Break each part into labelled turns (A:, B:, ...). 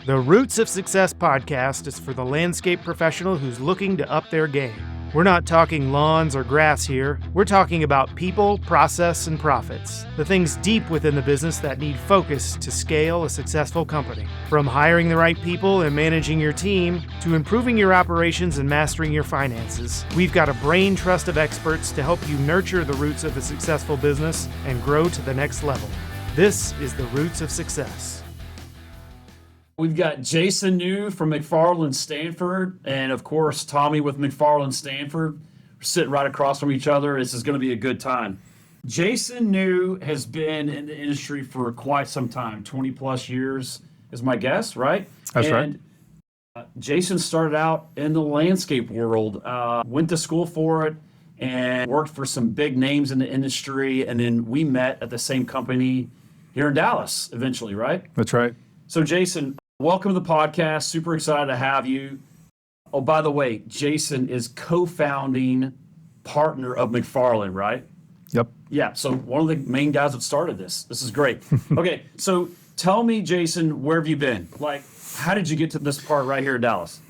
A: The Roots of Success podcast is for the landscape professional who's looking to up their game. We're not talking lawns or grass here. We're talking about people, process, and profits. The things deep within the business that need focus to scale a successful company. From hiring the right people and managing your team, to improving your operations and mastering your finances, we've got a brain trust of experts to help you nurture the roots of a successful business and grow to the next level. This is the Roots of Success.
B: We've got Jason New from McFarlin Stanford, and of course, Tommy with McFarlin Stanford. We're sitting right across from each other. This is going to be a good time. Jason New has been in the industry for quite some time, 20 plus years is my guess, right?
C: That's right.
B: Jason started out in the landscape world, went to school for it, and worked for some big names in the industry, and then we met at the same company here in Dallas eventually, right?
C: That's right.
B: So Jason, welcome to the podcast. Super excited to have you. Oh, by the way, Jason is co-founding partner of McFarlin, right?
C: Yep.
B: Yeah, so one of the main guys that started this. This is great. Okay, so tell me, Jason, where have you been? Like, how did you get to this part right here in Dallas?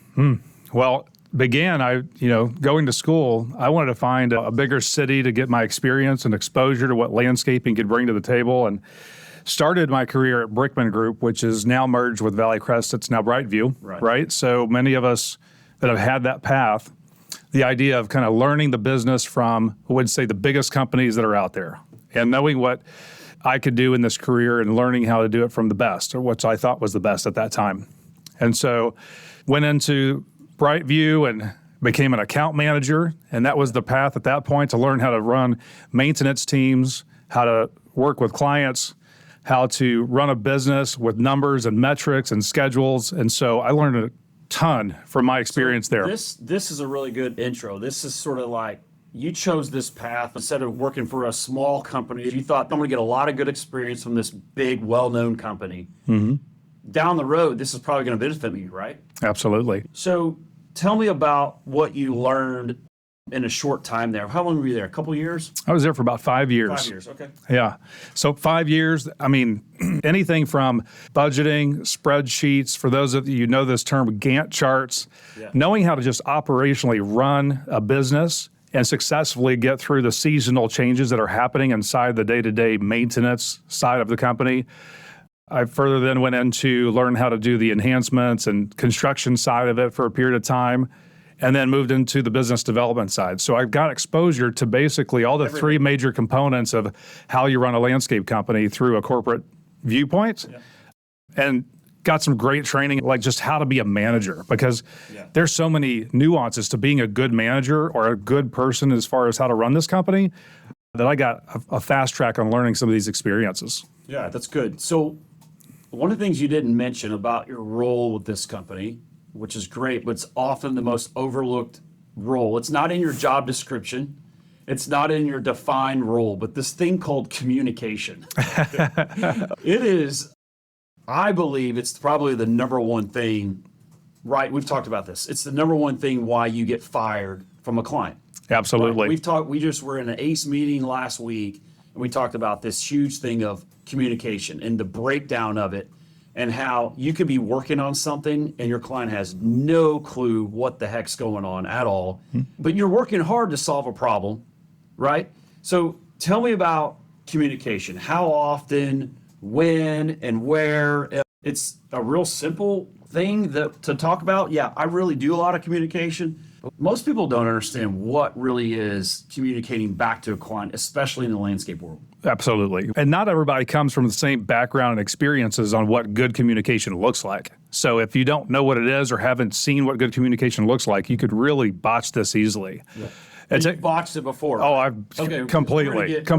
C: Well, going to school, I wanted to find a bigger city to get my experience and exposure to what landscaping could bring to the table, and started my career at Brickman Group, which is now merged with Valley Crest. It's now BrightView, right? So many of us that have had that path, the idea of kind of learning the business from, I would say, the biggest companies that are out there, and knowing what I could do in this career and learning how to do it from the best, or what I thought was the best at that time. And so went into BrightView and became an account manager, and that was the path at that point, to learn how to run maintenance teams, how to work with clients, how to run a business with numbers and metrics and schedules. And so I learned a ton from my experience there.
B: This is a really good intro. This is sort of like, you chose this path instead of working for a small company. You thought, I'm going to get a lot of good experience from this big, well-known company. Mm-hmm. Down the road, this is probably going to benefit me, right?
C: Absolutely.
B: So tell me about what you learned in a short time there. How long were you there? A couple of years?
C: I was there for about 5 years.
B: 5 years, okay.
C: Yeah. So 5 years, I mean, anything from budgeting, spreadsheets, for those of you who know this term, Gantt charts, knowing how to just operationally run a business and successfully get through the seasonal changes that are happening inside the day-to-day maintenance side of the company. I further then went into learn how to do the enhancements and construction side of it for a period of time, and then moved into the business development side. So I've got exposure to basically all the three major components of how you run a landscape company through a corporate viewpoint, and got some great training, like just how to be a manager, because there's so many nuances to being a good manager or a good person as far as how to run this company, that I got a fast track on learning some of these experiences.
B: Yeah, that's good. So one of the things you didn't mention about your role with this company, which is great, but it's often the most overlooked role. It's not in your job description. It's not in your defined role, but this thing called communication. It is, I believe it's probably the number one thing, right? We've talked about this. It's the number one thing why you get fired from a client.
C: Absolutely.
B: Right? We just were in an ACE meeting last week, and we talked about this huge thing of communication and the breakdown of it, and how you could be working on something and your client has no clue what the heck's going on at all, but you're working hard to solve a problem, right? So tell me about communication. How often, when, and where? It's a real simple thing to talk about. Yeah, I really do a lot of communication. Most people don't understand what really is communicating back to a client, especially in the landscape world.
C: Absolutely. And not everybody comes from the same background and experiences on what good communication looks like. So if you don't know what it is or haven't seen what good communication looks like, you could really botch this easily.
B: Yeah. You've botched it before.
C: Oh, I've completely.
B: We're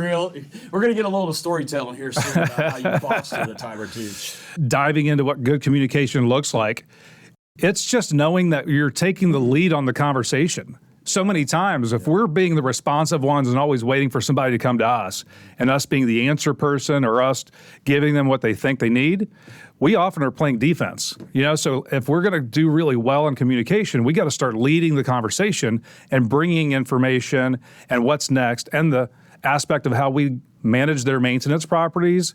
B: going to get a little storytelling here soon about how you botched it a time or two.
C: Diving into what good communication looks like, it's just knowing that you're taking the lead on the conversation. So many times, if we're being the responsive ones and always waiting for somebody to come to us, and us being the answer person or us giving them what they think they need, we often are playing defense. So if we're going to do really well in communication, we got to start leading the conversation and bringing information and what's next, and the aspect of how we manage their maintenance properties,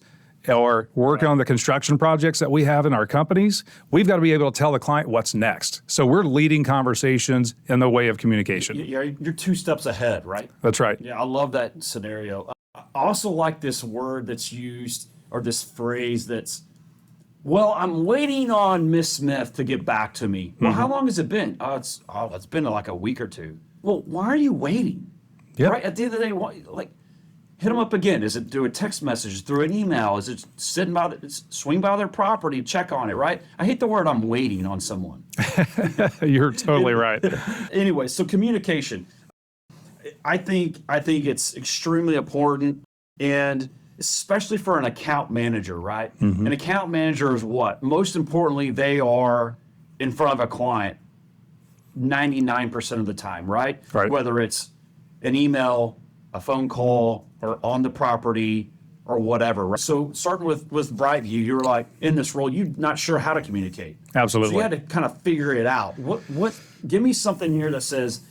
C: or working on the construction projects that we have in our companies, we've got to be able to tell the client what's next. So we're leading conversations in the way of communication.
B: You're 2 steps ahead, right?
C: That's right.
B: Yeah, I love that scenario. I also like this word that's used, or this phrase that's, well, I'm waiting on Miss Smith to get back to me. Well, how long has it been? It's been like a week or 2. Well, why are you waiting?
C: Yeah.
B: Right? At the end of the day, like, hit them up again. Is it through a text message, through an email? Is it swing by their property, check on it, right? I hate the word I'm waiting on someone.
C: You're totally right.
B: Anyway, so communication. I think it's extremely important, and especially for an account manager, right? An account manager is what? Most importantly, they are in front of a client 99% of the time, right?
C: Right.
B: Whether it's an email, a phone call, or on the property, or whatever. Right? So starting with BrightView, you were like, in this role, you're not sure how to communicate.
C: Absolutely.
B: So you had to kind of figure it out. What? Give me something here that says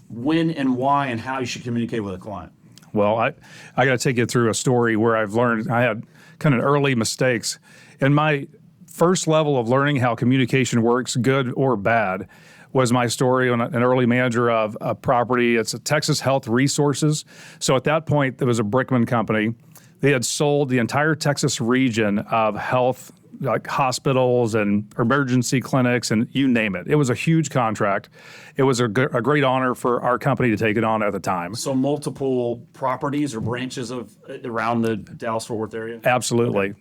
B: when and why and how you should communicate with a client.
C: Well, I got to take you through a story where I've learned I had kind of early mistakes. In my first level of learning how communication works, good or bad, was my story on an early manager of a property. It's a Texas Health Resources. So at that point, there was a Brickman company. They had sold the entire Texas region of health, like hospitals and emergency clinics and you name it. It was a huge contract. It was a great honor for our company to take it on at the time.
B: So multiple properties or branches of around the Dallas-Fort Worth area?
C: Absolutely.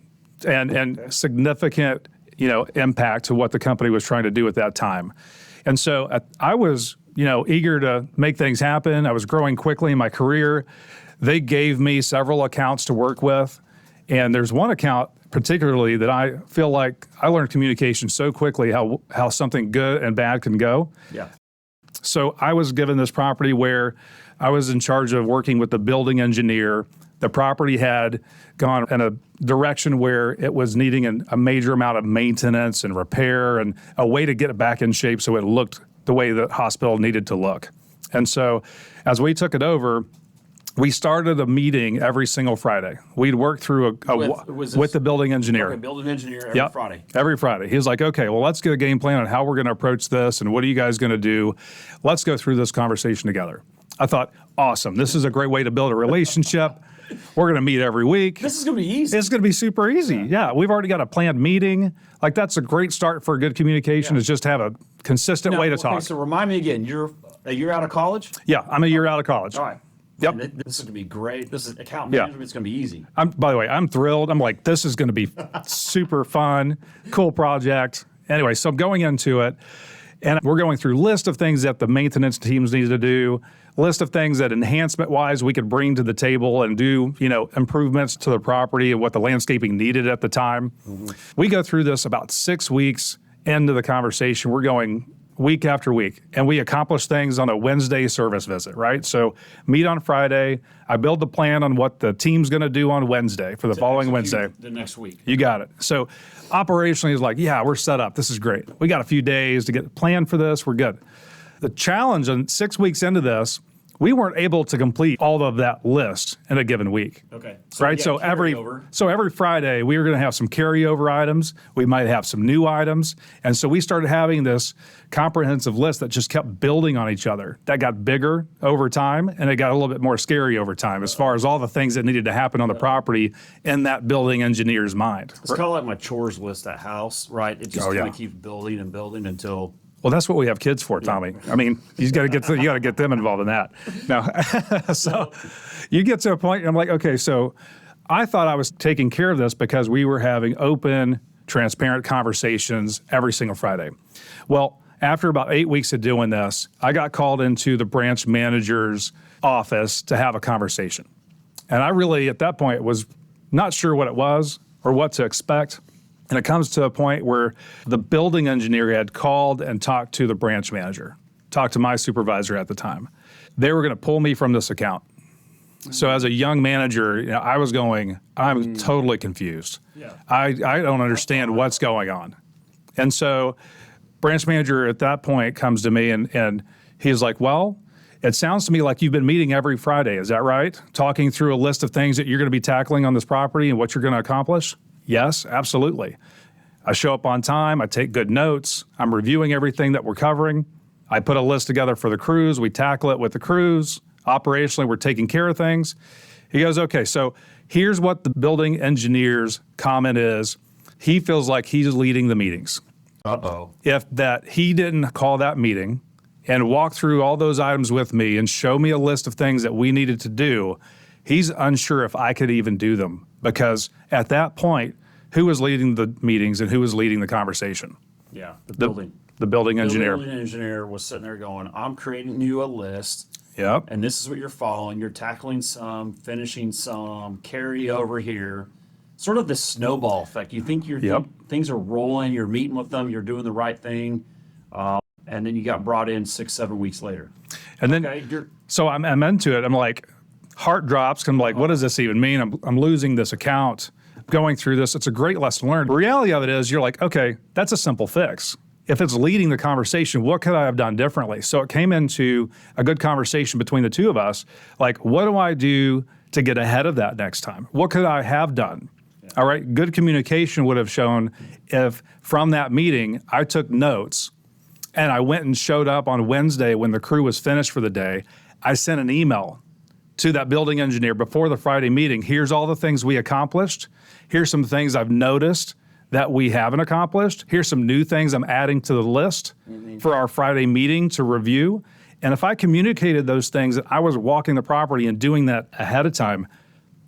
C: Okay. And significant, impact to what the company was trying to do at that time. And so I was, eager to make things happen. I was growing quickly in my career. They gave me several accounts to work with. And there's one account particularly that I feel like I learned communication so quickly, how something good and bad can go.
B: Yeah.
C: So I was given this property where I was in charge of working with the building engineer. The property had gone in a direction where it was needing a major amount of maintenance and repair and a way to get it back in shape so it looked the way the hospital needed to look. And so as we took it over, we started a meeting every single Friday. We'd work through with the building engineer.
B: Okay, building engineer every Friday.
C: Every Friday. He was like, okay, well, let's get a game plan on how we're going to approach this and what are you guys going to do? Let's go through this conversation together. I thought, awesome. This is a great way to build a relationship. We're going to meet every week.
B: This is going to be easy.
C: It's going to be super easy. Yeah. We've already got a planned meeting. Like that's a great start for good communication is just have a consistent way to talk.
B: So remind me again, you're a year out of college?
C: Yeah, I'm a year out of college.
B: All right.
C: Yep.
B: This is going to be great. This is account management. It's going to be easy.
C: By the way, I'm thrilled. I'm like, this is going to be super fun, cool project. Anyway, so I'm going into it, and we're going through list of things that the maintenance teams need to do, list of things that enhancement-wise we could bring to the table and do, improvements to the property and what the landscaping needed at the time. Mm-hmm. We go through this about 6 weeks into the conversation. We're going week after week, and we accomplish things on a Wednesday service visit, right? So meet on Friday. I build the plan on what the team's going to do on Wednesday for the following Wednesday.
B: The next week.
C: You got it. So operationally, it's like, yeah, we're set up. This is great. We got a few days to get planned for this. We're good. The challenge on 6 weeks into this, we weren't able to complete all of that list in a given week.
B: Okay.
C: Right. So every Friday we were going to have some carryover items. We might have some new items, and so we started having this comprehensive list that just kept building on each other. That got bigger over time, and it got a little bit more scary over time as far as all the things that needed to happen on the property in that building engineer's mind.
B: It's kind of like my chores list at house, right? It just kind of keeps building and building until.
C: Well, that's what we have kids for, Tommy. I mean, you got to get them involved in that. No, so you get to a point, and I'm like, okay, so I thought I was taking care of this because we were having open, transparent conversations every single Friday. Well, after about 8 weeks of doing this, I got called into the branch manager's office to have a conversation, and I really, at that point, was not sure what it was or what to expect. And it comes to a point where the building engineer had called and talked to the branch manager, talked to my supervisor at the time. They were going to pull me from this account. So as a young manager, I was going, I'm totally confused. Yeah. I don't understand what's going on. And so branch manager at that point comes to me and he's like, well, It sounds to me like you've been meeting every Friday. Is that right? Talking through a list of things that you're going to be tackling on this property and what you're going to accomplish? Yes, absolutely. I show up on time. I take good notes. I'm reviewing everything that we're covering. I put a list together for the crews. We tackle it with the crews. Operationally, we're taking care of things. He goes, okay, so here's what the building engineer's comment is. He feels like he's leading the meetings.
B: Uh-oh.
C: If that he didn't call that meeting and walk through all those items with me and show me a list of things that we needed to do, he's unsure if I could even do them, because at that point, who was leading the meetings and who was leading the conversation?
B: Yeah, the
C: building engineer.
B: The building engineer was sitting there going, I'm creating you a list.
C: Yep.
B: And this is what you're following. You're tackling some, finishing some, carry over here. Sort of this snowball effect. You think things are rolling, you're meeting with them, you're doing the right thing, and then you got brought in 6-7 weeks later.
C: And then, so I'm into it. I'm like, heart drops. I'm like, what does this even mean? I'm losing this account, going through this. It's a great lesson learned. The reality of it is you're like, okay, that's a simple fix. If it's leading the conversation, what could I have done differently? So it came into a good conversation between the two of us. Like, what do I do to get ahead of that next time? What could I have done? All right, good communication would have shown if from that meeting I took notes and I went and showed up on Wednesday when the crew was finished for the day. I sent an email to that building engineer before the Friday meeting. Here's all the things we accomplished. Here's some things I've noticed that we haven't accomplished. Here's some new things I'm adding to the list for our Friday meeting to review. And if I communicated those things, that I was walking the property and doing that ahead of time,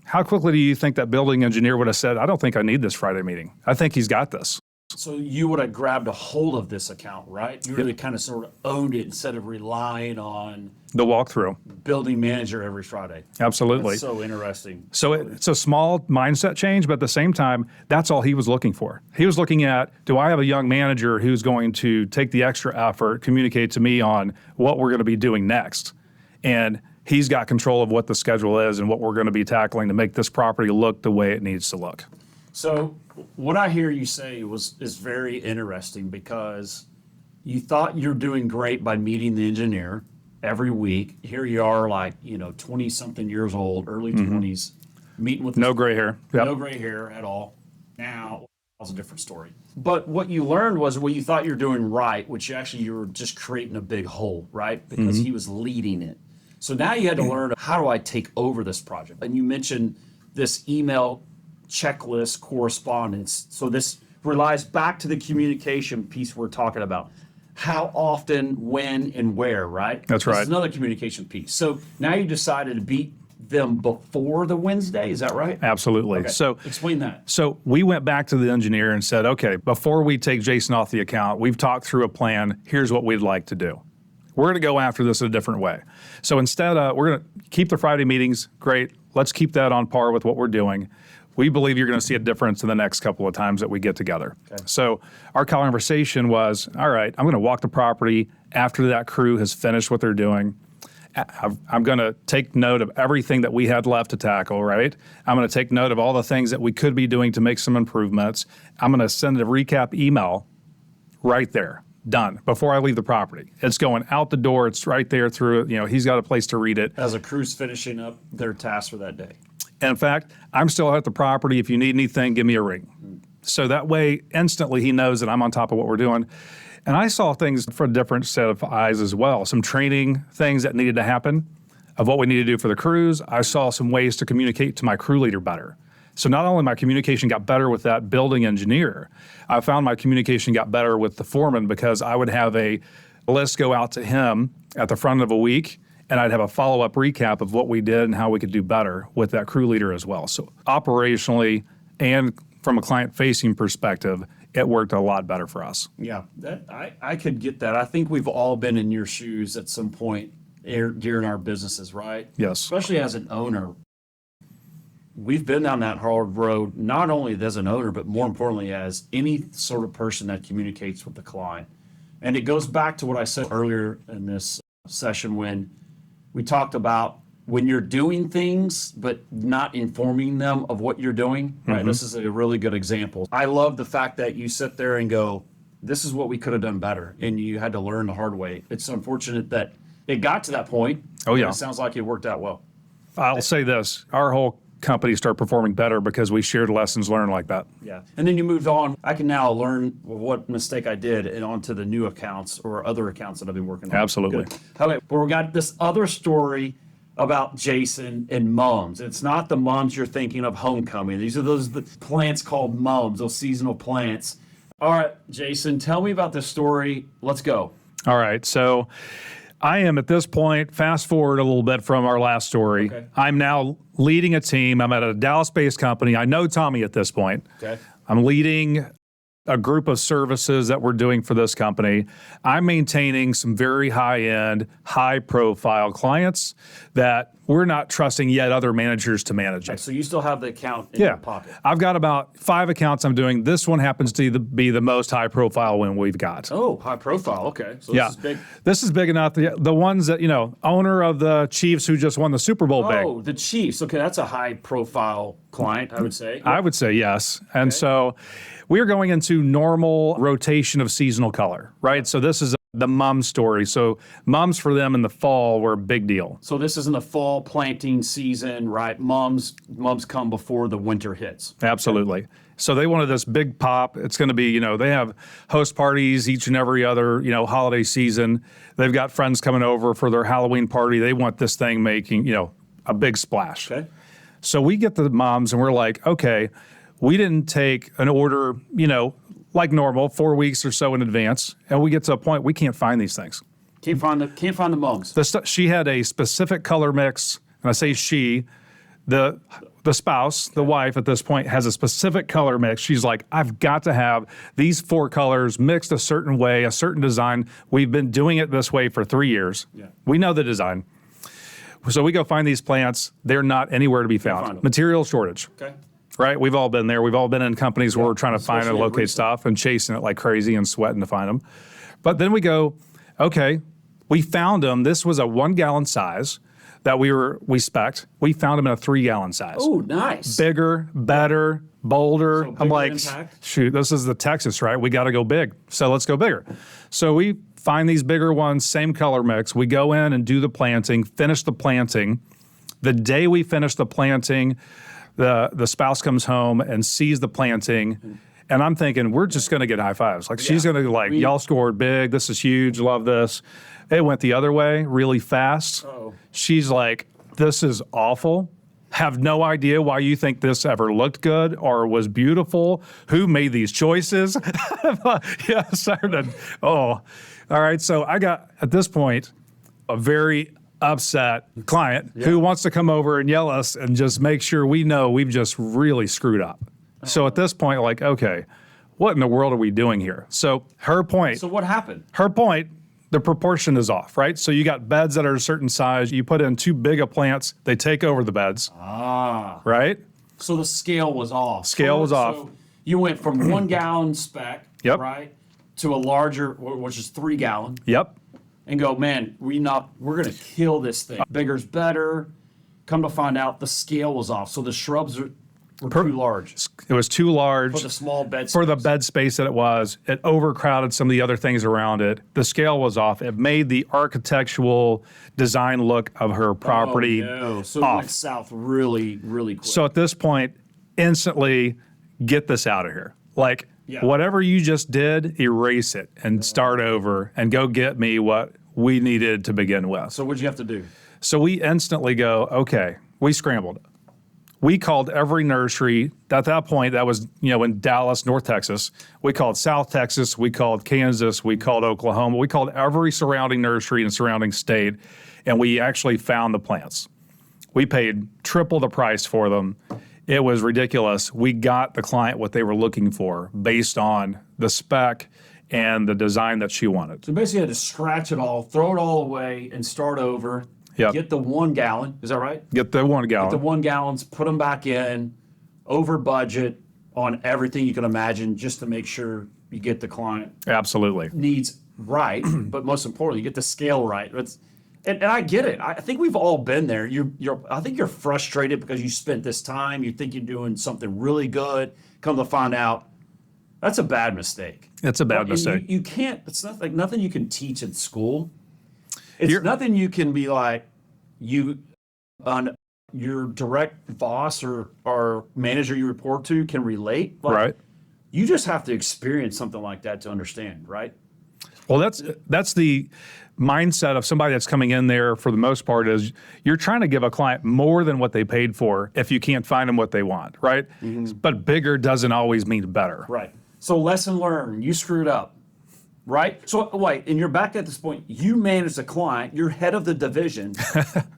C: how quickly do you think that building engineer would have said, I don't think I need this Friday meeting. I think he's got this.
B: So you would have grabbed a hold of this account, right? You really kind of sort of owned it instead of relying on
C: the walkthrough.
B: Building manager every Friday.
C: Absolutely.
B: That's so interesting.
C: So it's a small mindset change, but at the same time, that's all he was looking for. He was looking at, do I have a young manager who's going to take the extra effort, communicate to me on what we're going to be doing next? And he's got control of what the schedule is and what we're going to be tackling to make this property look the way it needs to look.
B: So what I hear you say is very interesting, because you thought you're doing great by meeting the engineer every week. Here you are, like, 20-something years old, early 20s, meeting with
C: no gray hair. Yep.
B: No gray hair at all. Now it's a different story. But what you learned was what you thought you're doing right, which actually you were just creating a big hole, right? Because he was leading it. So now you had to learn, how do I take over this project? And you mentioned this email checklist correspondence. So this relies back to the communication piece we're talking about. How often, when, and where, right?
C: That's right.
B: This is another communication piece. So now you decided to beat them before the Wednesday, is that right?
C: Absolutely.
B: Okay.
C: So
B: explain that.
C: So we went back to the engineer and said, okay, before we take Jason off the account, we've talked through a plan. Here's what we'd like to do. We're going to go after this in a different way. So instead, we're going to keep the Friday meetings. Great. Let's keep that on par with what we're doing. We believe you're going to see a difference in the next couple of times that we get together. Okay. So our conversation was, all right, I'm going to walk the property after that crew has finished what they're doing. I'm going to take note of everything that we had left to tackle, right? I'm going to take note of all the things that we could be doing to make some improvements. I'm going to send a recap email right there. Done before I leave the property. It's going out the door. It's right there through, he's got a place to read it.
B: As a crew's finishing up their task for that day.
C: And in fact, I'm still at the property. If you need anything, give me a ring. So that way, instantly, he knows that I'm on top of what we're doing. And I saw things for a different set of eyes as well. Some training things that needed to happen of what we need to do for the crews. I saw some ways to communicate to my crew leader better. So not only my communication got better with that building engineer, I found my communication got better with the foreman, because I would have a list go out to him at the front of a week, and I'd have a follow-up recap of what we did and how we could do better with that crew leader as well. So operationally and from a client-facing perspective, it worked a lot better for us.
B: Yeah, I could get that. I think we've all been in your shoes at some point during our businesses, right?
C: Yes.
B: Especially as an owner. We've been down that hard road, not only as an owner, but more importantly, as any sort of person that communicates with the client. And it goes back to what I said earlier in this session when we talked about when you're doing things, but not informing them of what you're doing, right? This is a really good example. I love the fact that you sit there and go, this is what we could have done better. And you had to learn the hard way. It's unfortunate that it got to that point.
C: Oh, yeah.
B: It sounds like it worked out well.
C: I'll say this, our whole company started performing better because we shared lessons learned like that.
B: Yeah. And then you moved on. I can now learn what mistake I did and onto the new accounts or other accounts that I've been working on.
C: Absolutely.
B: Good. Okay. Well, we got this other story about Jason and mums. It's not the mums you're thinking of homecoming. These are the plants called mums, those seasonal plants. All right, Jason, tell me about this story. Let's go.
C: All right. So I am at this point, fast forward a little bit from our last story.
B: Okay.
C: I'm now leading a team. I'm at a Dallas-based company. I know Tommy at this point.
B: Okay.
C: I'm leading a group of services that we're doing for this company. I'm maintaining some very high-end, high-profile clients that we're not trusting yet other managers to manage it.
B: So you still have the account in your pocket.
C: I've got about 5 accounts I'm doing. This one happens to be the most high-profile one we've got.
B: Oh, high profile. Okay. So this is big.
C: This is big enough. The ones that, owner of the Chiefs who just won the Super Bowl big.
B: Oh, the Chiefs. Okay, that's a high profile client, I would say.
C: I would say yes. And so we're going into normal rotation of seasonal color, right? So this is the mum story. So mums for them in the fall were a big deal.
B: So this is in the fall planting season, right? Mums come before the winter hits.
C: Absolutely. So they wanted this big pop. It's going to be, they have host parties each and every other, holiday season. They've got friends coming over for their Halloween party. They want this thing making, a big splash.
B: Okay.
C: So we get the moms and we're like, okay, we didn't take an order, like normal, 4 weeks or so in advance, and we get to a point we can't find these things.
B: Can't find the mums.
C: She had a specific color mix, and I say she, the spouse, the wife at this point has a specific color mix. She's like, I've got to have these 4 colors mixed a certain way, a certain design. We've been doing it this way for 3 years.
B: Yeah.
C: We know the design. So we go find these plants. They're not anywhere to be found. Material shortage.
B: Okay.
C: Right? We've all been there. We've all been in companies where we're trying to find and locate
B: recent.
C: stuff and chasing it like crazy and sweating to find them. But then we go, okay, we found them. This was a 1 gallon size that we spec'd. We found them in a 3 gallon size.
B: Oh, nice.
C: Bigger, better, bolder.
B: So
C: I'm like,
B: impact.
C: shoot, this is the Texas, right? We got to go big. So let's go bigger. So we find these bigger ones, same color mix. We go in and do the planting, finish the planting. The day we finish the planting, the spouse comes home and sees the planting, and I'm thinking, we're just going to get high fives. Like, she's going to y'all scored big. This is huge. Love this. It went the other way really fast.
B: Uh-oh.
C: She's like, this is awful. Have no idea why you think this ever looked good or was beautiful. Who made these choices? All right. So I got, at this point, a very upset client who wants to come over and yell at us and just make sure we know we've just really screwed up. So at this point, like, okay, what in the world are we doing here? So her point.
B: So what happened?
C: Her point, the proportion is off, right? So you got beds that are a certain size. You put in too big of plants, they take over the beds. Right?
B: So the scale was off.
C: Scale was off.
B: So you went from 1 gallon spec,
C: Yep.
B: right, to a larger, which is 3 gallon.
C: Yep.
B: And go, man, we're going to kill this thing. Bigger's better. Come to find out, the scale was off. So the shrubs were too large
C: It was too large.
B: for the small bed
C: For the
B: space.
C: bed space that it was. It overcrowded some of the other things around it. The scale was off. It made the architectural design look of her property
B: Oh, no. So it
C: off.
B: went south really, really quick.
C: So at this point, instantly get this out of here. Like, whatever you just did, erase it and start over and go get me what we needed to begin with.
B: So what'd you have to do?
C: So we instantly go, okay, we scrambled. We called every nursery. At that point, that was, in Dallas, North Texas. We called South Texas. We called Kansas. We called Oklahoma. We called every surrounding nursery and surrounding state, and we actually found the plants. We paid triple the price for them. It was ridiculous. We got the client what they were looking for based on the spec and the design that she wanted.
B: So basically you had to scratch it all, throw it all away, and start over.
C: Yep.
B: Get the 1 gallon. Is that right?
C: Get the 1 gallon.
B: The 1 gallons, put them back in, over budget on everything you can imagine, just to make sure you get the client
C: Absolutely.
B: needs right, but most importantly, you get the scale right. And I get it. I think we've all been there. I think you're frustrated because you spent this time. You think you're doing something really good. Come to find out, that's a bad mistake.
C: It's a bad mistake.
B: You can't. It's not like nothing you can teach in school. It's nothing you can be like, your direct boss or manager you report to can relate. Like,
C: Right.
B: You just have to experience something like that to understand, right?
C: Well, that's the mindset of somebody that's coming in there for the most part is you're trying to give a client more than what they paid for if you can't find them what they want, right? But bigger doesn't always mean better.
B: Right. So lesson learned, you screwed up, right? So wait, and you're back at this point, you manage the client, you're head of the division.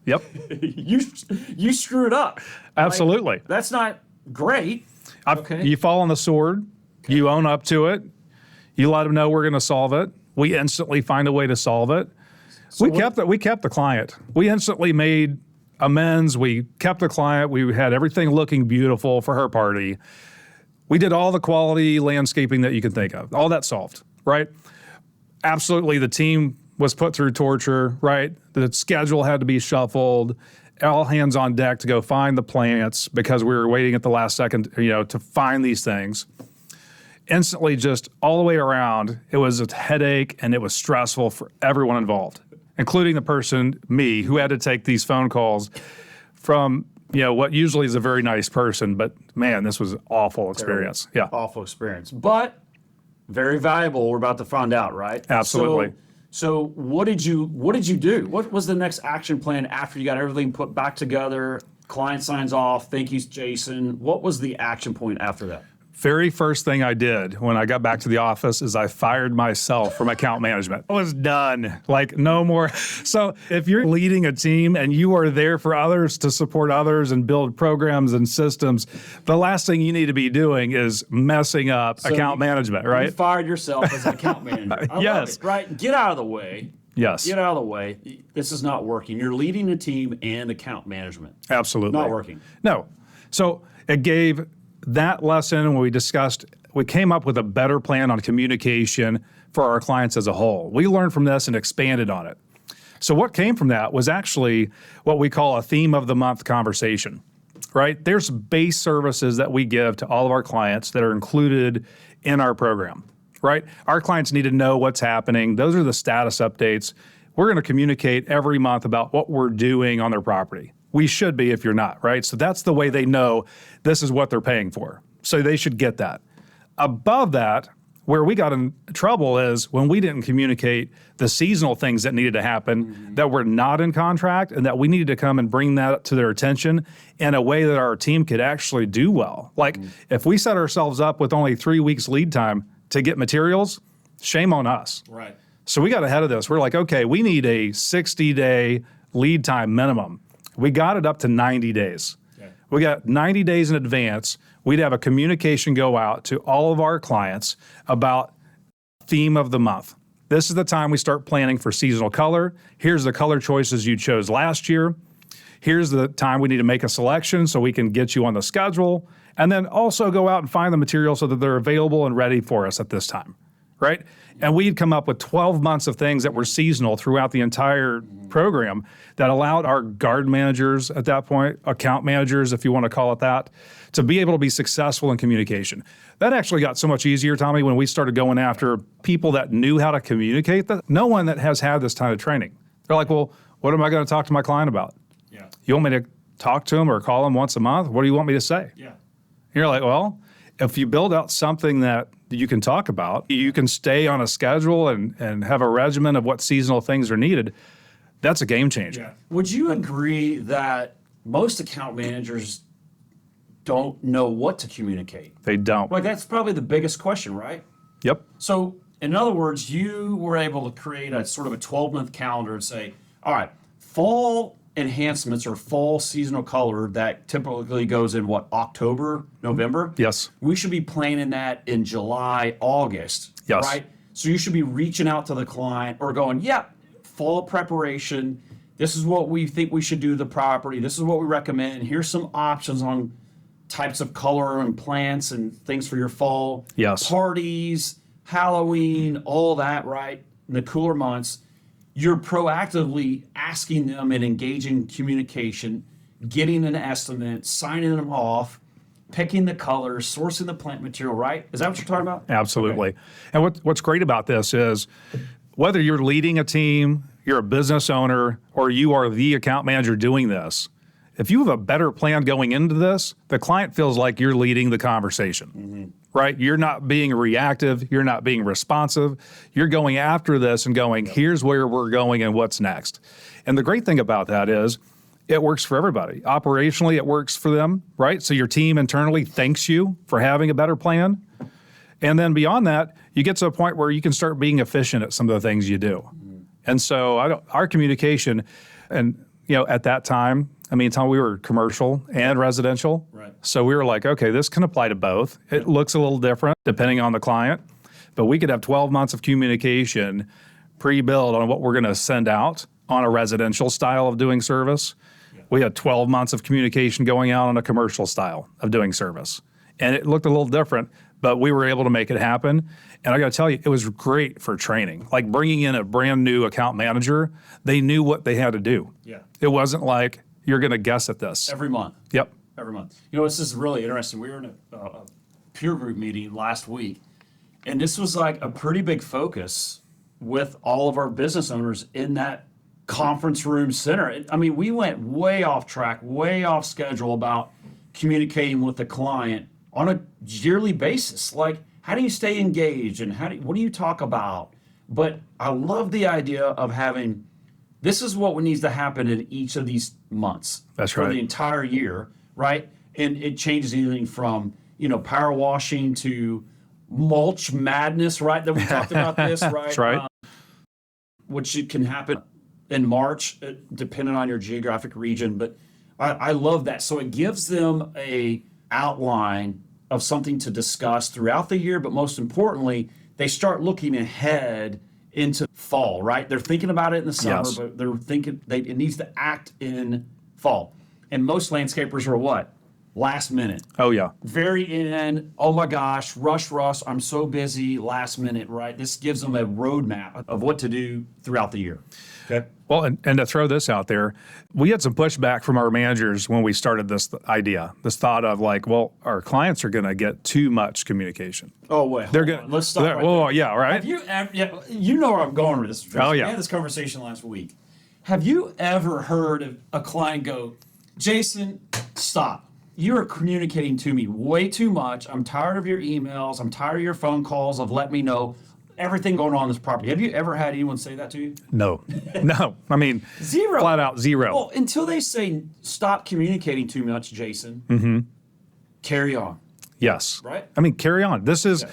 C: Yep.
B: you screwed up.
C: Absolutely.
B: Like, that's not great. Okay.
C: You fall on the sword, you own up to it, you let them know we're going to solve it. We instantly find a way to solve it. We kept the client. We instantly made amends. We kept the client. We had everything looking beautiful for her party. We did all the quality landscaping that you can think of. All that solved, right? Absolutely, the team was put through torture, right? The schedule had to be shuffled. All hands on deck to go find the plants because we were waiting at the last second, to find these things. Instantly, just all the way around, it was a headache and it was stressful for everyone involved, including the person, me, who had to take these phone calls from, what usually is a very nice person. But man, this was an awful experience. Yeah.
B: Awful experience. But very valuable. We're about to find out, right?
C: Absolutely.
B: So what did you do? What was the next action plan after you got everything put back together? Client signs off. Thank you, Jason. What was the action point after that?
C: Very first thing I did when I got back to the office is I fired myself from account management. I was done. Like, no more. So if you're leading a team and you are there for others to support others and build programs and systems, the last thing you need to be doing is messing up account management, right?
B: You fired yourself as an account manager. I love it, right? Get out of the way.
C: Yes.
B: Get out of the way. This is not working. You're leading a team and account management.
C: Absolutely.
B: Not working.
C: No. So it gave that lesson when we came up with a better plan on communication for our clients as a whole. We learned from this and expanded on it. So what came from that was actually what we call a theme of the month conversation, right? There's base services that we give to all of our clients that are included in our program, right? Our clients need to know what's happening. Those are the status updates. We're going to communicate every month about what we're doing on their property. We should be if you're not, right? So that's the way they know this is what they're paying for. So they should get that. Above that, where we got in trouble is when we didn't communicate the seasonal things that needed to happen that were not in contract and that we needed to come and bring that to their attention in a way that our team could actually do well. Like if we set ourselves up with only 3 weeks lead time to get materials, shame on us.
B: Right.
C: So we got ahead of this. We're like, okay, we need a 60-day lead time minimum. We got it up to 90 days. Okay. We got 90 days in advance. We'd have a communication go out to all of our clients about theme of the month. This is the time we start planning for seasonal color. Here's the color choices you chose last year. Here's the time we need to make a selection so we can get you on the schedule. And then also go out and find the material so that they're available and ready for us at this time, right? And we'd come up with 12 months of things that were seasonal throughout the entire program that allowed our guard managers at that point, account managers, if you want to call it that, to be able to be successful in communication. That actually got so much easier, Tommy, when we started going after people that knew how to communicate. No one that has had this kind of training. They're like, well, what am I going to talk to my client about?
B: Yeah.
C: You want me to talk to him or call him once a month? What do you want me to say?
B: Yeah.
C: And you're like, well, if you build out something that you can talk about, you can stay on a schedule and have a regimen of what seasonal things are needed. That's a game changer.
B: Yeah. Would you agree that most account managers don't know what to communicate?
C: They don't.
B: Like that's probably the biggest question, right?
C: Yep.
B: So in other words, you were able to create a sort of a 12-month calendar and say, all right, fall enhancements or fall seasonal color that typically goes in what, October, November?
C: Yes.
B: We should be planning that in July, August,
C: yes.
B: Right? So you should be reaching out to the client or going, yeah, fall preparation. This is what we think we should do to the property. This is what we recommend. Here's some options on types of color and plants and things for your fall.
C: Yes.
B: Parties, Halloween, all that, right? In the cooler months. You're proactively asking them and engaging communication, getting an estimate, signing them off, picking the colors, sourcing the plant material, right? Is that what you're talking about?
C: Absolutely. Okay. And what's great about this is whether you're leading a team, you're a business owner, or you are the account manager doing this, if you have a better plan going into this, the client feels like you're leading the conversation, right? You're not being reactive. You're not being responsive. You're going after this and going, here's where we're going and what's next. And the great thing about that is it works for everybody. Operationally, it works for them, right? So your team internally thanks you for having a better plan. And then beyond that, you get to a point where you can start being efficient at some of the things you do. And so our communication, and at that time, Tom, we were commercial and residential.
B: Right.
C: So we were like, okay, this can apply to both. It looks a little different depending on the client, but we could have 12 months of communication pre-built on what we're going to send out on a residential style of doing service. Yeah. We had 12 months of communication going out on a commercial style of doing service. And it looked a little different, but we were able to make it happen. And I got to tell you, it was great for training. Like bringing in a brand new account manager, they knew what they had to do.
B: Yeah.
C: It wasn't like, you're going to guess at this.
B: Every month.
C: Yep.
B: Every month. This is really interesting. We were in a peer group meeting last week, and this was like a pretty big focus with all of our business owners in that conference room center. We went way off track, way off schedule about communicating with the client on a yearly basis. Like, how do you stay engaged and what do you talk about? But I love the idea of having, this is what needs to happen in each of these months.
C: That's
B: for
C: right.
B: the entire year, right? And it changes anything from, power washing to mulch madness, right? That we talked about this, right?
C: That's right.
B: Which it can happen in March, depending on your geographic region. But I love that. So it gives them a outline of something to discuss throughout the year, but most importantly, they start looking ahead into fall, right? They're thinking about it in the summer,
C: Yes.
B: but they're thinking it needs to act in fall. And most landscapers are what? Last minute.
C: Oh, yeah.
B: Very end, oh my gosh, rush, I'm so busy, last minute, right? This gives them a roadmap of what to do throughout the year. Okay.
C: Well, and to throw this out there, we had some pushback from our managers when we started this idea, this thought of like, well, our clients are going to get too much communication.
B: Oh, wait.
C: They're going.
B: Let's stop right
C: Well,
B: there.
C: yeah, right.
B: Have you ever, you know where I'm going with this.
C: Oh, yeah.
B: We had this conversation last week. Have you ever heard of a client go, Jason, stop. You are communicating to me way too much. I'm tired of your emails. I'm tired of your phone calls of let me know everything going on this property. Have you ever had anyone say that to you?
C: No.
B: Zero.
C: Flat out zero.
B: Well, until they say stop communicating too much, Jason, carry on.
C: Yes.
B: Right?
C: Carry on. This is,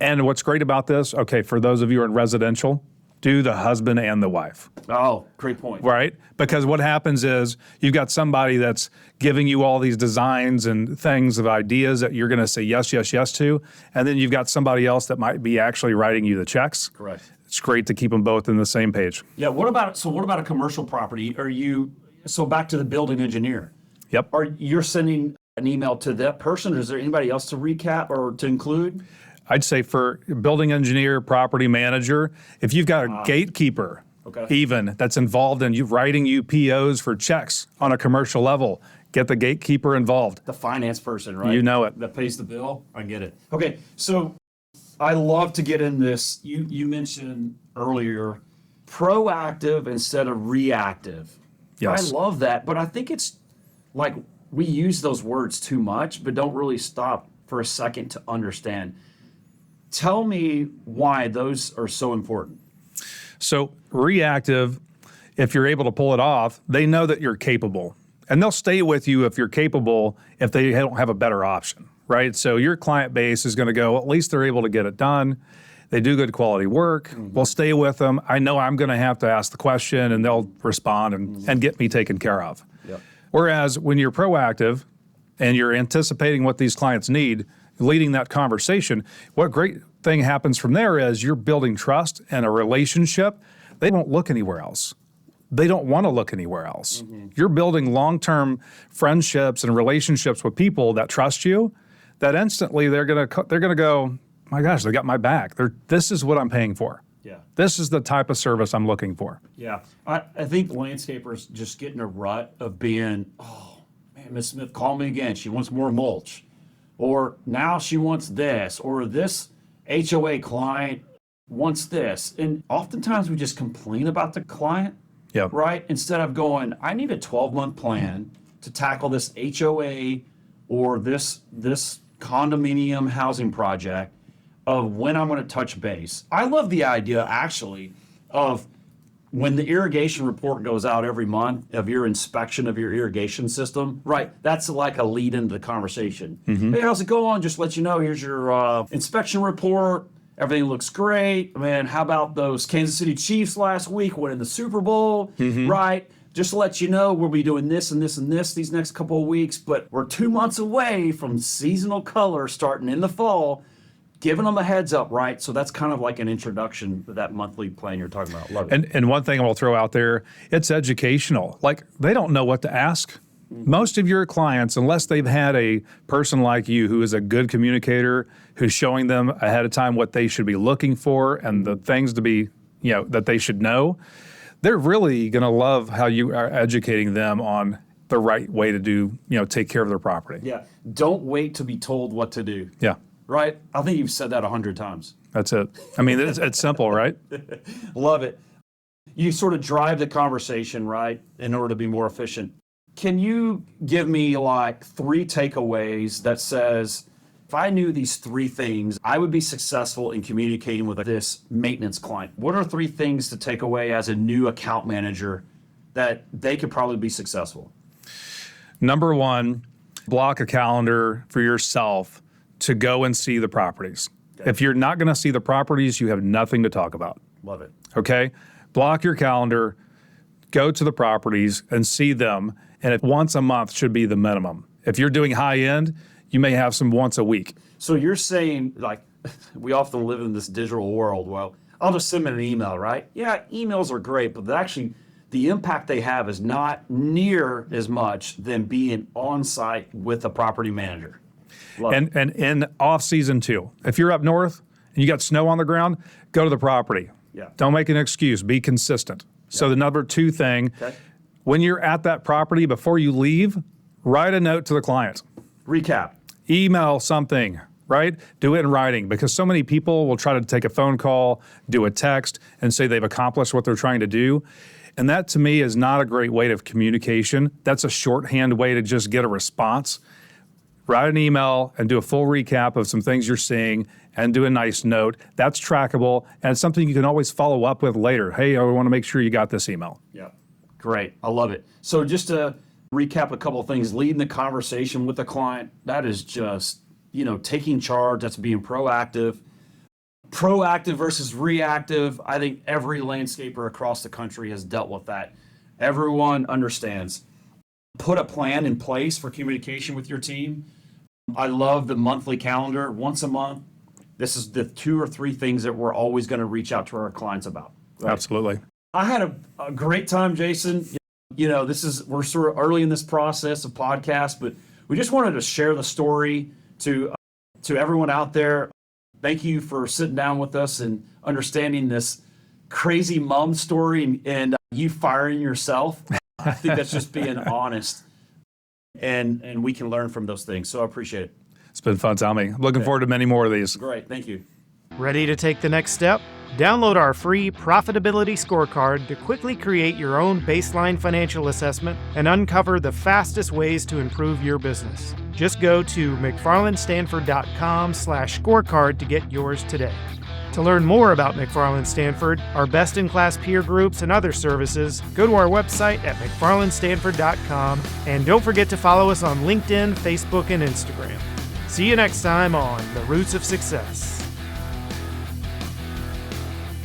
C: and what's great about this, okay, for those of you who are in residential, do the husband and the wife.
B: Oh, great point.
C: Right? Because what happens is you've got somebody that's giving you all these designs and things of ideas that you're going to say yes, yes, yes to. And then you've got somebody else that might be actually writing you the checks.
B: Correct.
C: It's great to keep them both in the same page.
B: Yeah. What about a commercial property? So back to the building engineer.
C: Yep.
B: Are you sending an email to that person? Or is there anybody else to recap or to include?
C: I'd say for building engineer, property manager, if you've got a gatekeeper, even that's involved in you writing you POs for checks on a commercial level, get the gatekeeper involved.
B: The finance person, right?
C: You know it.
B: That pays the bill. I get it. Okay, so I love to get in this. You mentioned earlier proactive instead of reactive.
C: Yes.
B: I love that, but I think it's like we use those words too much, but don't really stop for a second to understand. Tell me why those are so important.
C: So reactive, if you're able to pull it off, they know that you're capable. And they'll stay with you if you're capable, if they don't have a better option, right? So your client base is going to go, well, at least they're able to get it done. They do good quality work. We'll stay with them. I know I'm going to have to ask the question and they'll respond and get me taken care of.
B: Yep.
C: Whereas when you're proactive and you're anticipating what these clients need, leading that conversation, what great thing happens from there is you're building trust and a relationship. They won't look anywhere else. They don't want to look anywhere else. You're building long-term friendships and relationships with people that trust you, that instantly they're gonna go, my gosh, they got my back. This is what I'm paying for.
B: Yeah.
C: This is the type of service I'm looking for.
B: Yeah. I think landscapers just get in a rut of being, oh, man, Ms. Smith, call me again. She wants more mulch. Or now she wants this. Or this HOA client wants this. And oftentimes we just complain about the client,
C: Yep.
B: right? Instead of going, I need a 12-month plan to tackle this HOA or this condominium housing project of when I'm going to touch base. I love the idea, actually, of when the irrigation report goes out every month of your inspection of your irrigation system, right? That's like a lead into the conversation. Hey, how's it going? Just let you know, here's your inspection report. Everything looks great. Man, how about those Kansas City Chiefs last week winning the Super Bowl, right? Just to let you know, we'll be doing this and this and this these next couple of weeks, but we're 2 months away from seasonal color starting in the fall. Giving them a heads up, right? So that's kind of like an introduction to that monthly plan you're talking about. Love it.
C: And one thing I will throw out there, it's educational. Like, they don't know what to ask. Most of your clients, unless they've had a person like you who is a good communicator, who's showing them ahead of time what they should be looking for and the things to be, that they should know, they're really going to love how you are educating them on the right way to do, take care of their property.
B: Yeah. Don't wait to be told what to do.
C: Yeah.
B: Right? I think you've said that 100 times.
C: That's it. I mean, it's simple, right?
B: Love it. You sort of drive the conversation, right, in order to be more efficient. Can you give me like 3 takeaways that says, if I knew these 3 things, I would be successful in communicating with this maintenance client? What are 3 things to take away as a new account manager that they could probably be successful?
C: Number 1, block a calendar for yourself to go and see the properties. Okay. If you're not going to see the properties, you have nothing to talk about.
B: Love it.
C: Okay? Block your calendar, go to the properties and see them, and once a month should be the minimum. If you're doing high end, you may have some once a week.
B: So you're saying, like, we often live in this digital world. Well, I'll just send them an email, right? Yeah, emails are great, but actually the impact they have is not near as much than being on site with a property manager.
C: And in off season too. If you're up north and you got snow on the ground, go to the property.
B: Yeah.
C: Don't make an excuse. Be consistent. Yeah. So the number 2 thing, when you're at that property, before you leave, write a note to the client.
B: Recap.
C: Email something, right? Do it in writing, because so many people will try to take a phone call, do a text, and say they've accomplished what they're trying to do. And that, to me, is not a great way of communication. That's a shorthand way to just get a response. Write an email and do a full recap of some things you're seeing and do a nice note. That's trackable, and it's something you can always follow up with later. Hey, I want to make sure you got this email.
B: Yeah, great. I love it. So just to recap a couple of things, leading the conversation with the client, that is just, taking charge. That's being proactive. Proactive versus reactive. I think every landscaper across the country has dealt with that. Everyone understands. Put a plan in place for communication with your team. I love the monthly calendar. Once a month, this is the 2 or 3 things that we're always going to reach out to our clients about.
C: Right? Absolutely.
B: I had a great time, Jason. We're sort of early in this process of podcast, but we just wanted to share the story to everyone out there. Thank you for sitting down with us and understanding this crazy mom story and you firing yourself. I think that's just being honest, and we can learn from those things. So I appreciate it.
C: It's been fun, Tommy. Looking forward to many more of these.
B: Great. Thank you.
A: Ready to take the next step? Download our free profitability scorecard to quickly create your own baseline financial assessment and uncover the fastest ways to improve your business. Just go to McFarlinStanford.com/scorecard to get yours today. To learn more about McFarlin Stanford, our best-in-class peer groups, and other services, go to our website at McFarlinStanford.com, and don't forget to follow us on LinkedIn, Facebook, and Instagram. See you next time on The Roots of Success.